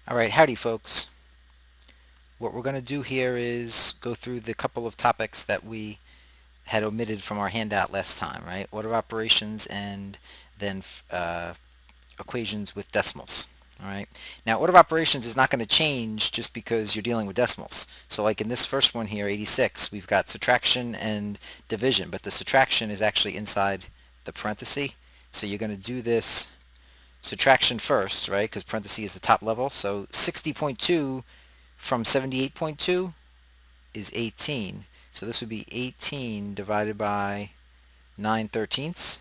Alright, howdy folks. What we're going to do here is go through the couple of topics that we had omitted from our handout last time, right? Order operations and then equations with decimals. Alright. Now order of operations is not going to change just because you're dealing with decimals. So like in this first one here, 86, we've got subtraction and division, but the subtraction is actually inside the parenthesis. So you're going to do this subtraction first, right? Because parenthesis is the top level. So 60.2 from 78.2 is 18. So this would be 18 divided by 9/13,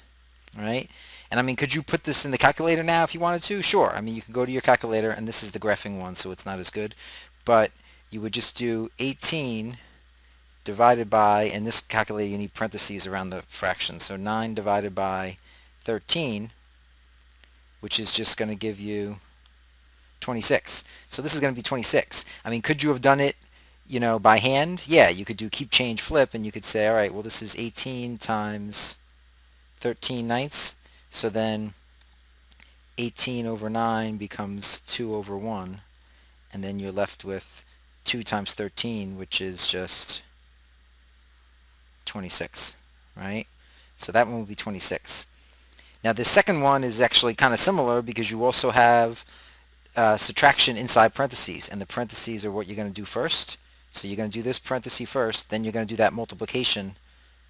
right? And I mean, could you put this in the calculator now if you wanted to? Sure. I mean, you can go to your calculator, and this is the graphing one, so it's not as good. But you would just do 18 divided by, in this calculator you need parentheses around the fraction, so 9 divided by 13, which is just going to give you 26. So this is going to be 26. I mean, could you have done it, by hand? Yeah, you could do keep change flip, and you could say, all right, well, this is 18 times 13/9. So then 18 over 9 becomes 2 over 1, and then you're left with 2 times 13, which is just 26, right? So that one will be 26. Now the second one is actually kind of similar because you also have subtraction inside parentheses, and the parentheses are what you're going to do first. So you're going to do this parenthesis first, then you're going to do that multiplication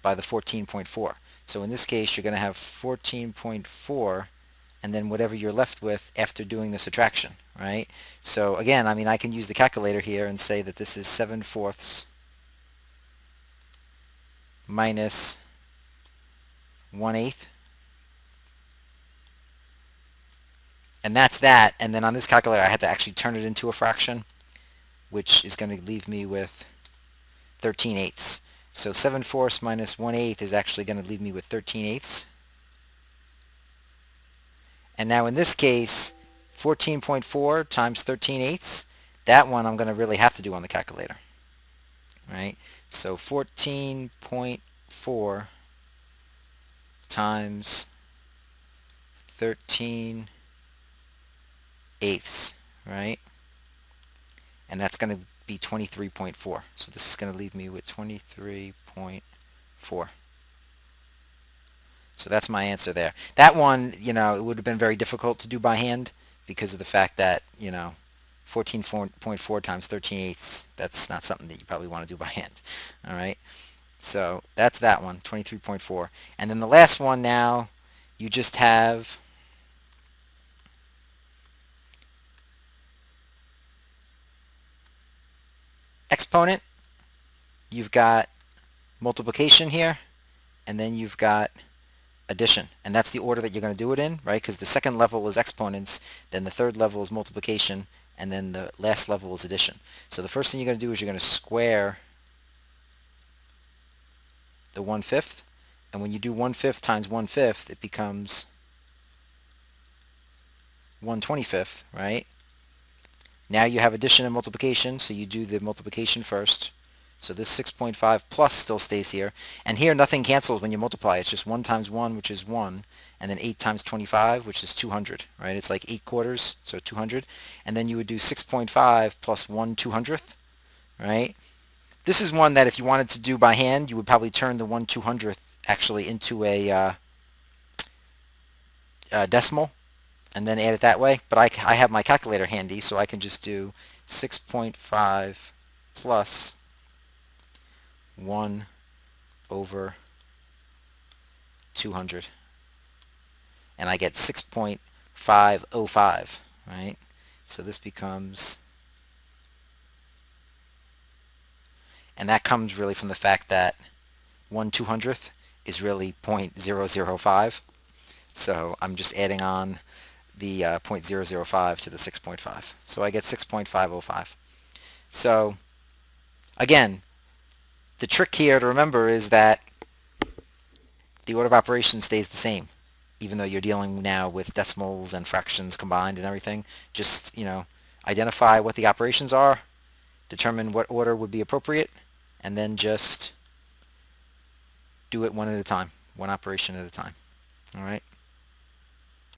by the 14.4. So in this case, you're going to have 14.4, and then whatever you're left with after doing the subtraction, right? So again, I mean, I can use the calculator here and say that this is 7/4 minus 1/8. And that's that. And then on this calculator, I had to actually turn it into a fraction, which is going to leave me with 13/8. So 7/4 minus 1/8 is actually going to leave me with 13/8. And now in this case, 14.4 times 13/8, that one I'm going to really have to do on the calculator, right? So 14.4 times 13/8, right? And that's going to be 23.4. So this is going to leave me with 23.4. So that's my answer there. That one, it would have been very difficult to do by hand because of the fact that, 14.4 times 13/8, that's not something that you probably want to do by hand. All right. So that's that one, 23.4. And then the last one now, you just have exponent, you've got multiplication here, and then you've got addition. And that's the order that you're going to do it in, right? Because the second level is exponents, then the third level is multiplication, and then the last level is addition. So the first thing you're going to do is you're going to square the 1/5. And when you do 1/5 times 1/5, it becomes 1/25, right? Now you have addition and multiplication, so you do the multiplication first. So this 6.5 plus still stays here. And here nothing cancels when you multiply. It's just 1 times 1, which is 1, and then 8 times 25, which is 200, right? It's like 8 quarters, so 200. And then you would do 6.5 plus 1/200th, right? This is one that if you wanted to do by hand, you would probably turn the 1/200th actually into a decimal and then add it that way. But I have my calculator handy, so I can just do 6.5 plus 1 over 200. And I get 6.505, right? So this becomes, and that comes really from the fact that 1/200th is really 0.005. So I'm just adding on the 0.005 to the 6.5. So I get 6.505. So again, the trick here to remember is that the order of operations stays the same, even though you're dealing now with decimals and fractions combined and everything. Just, identify what the operations are, determine what order would be appropriate, and then just do it one at a time, one operation at a time. All right?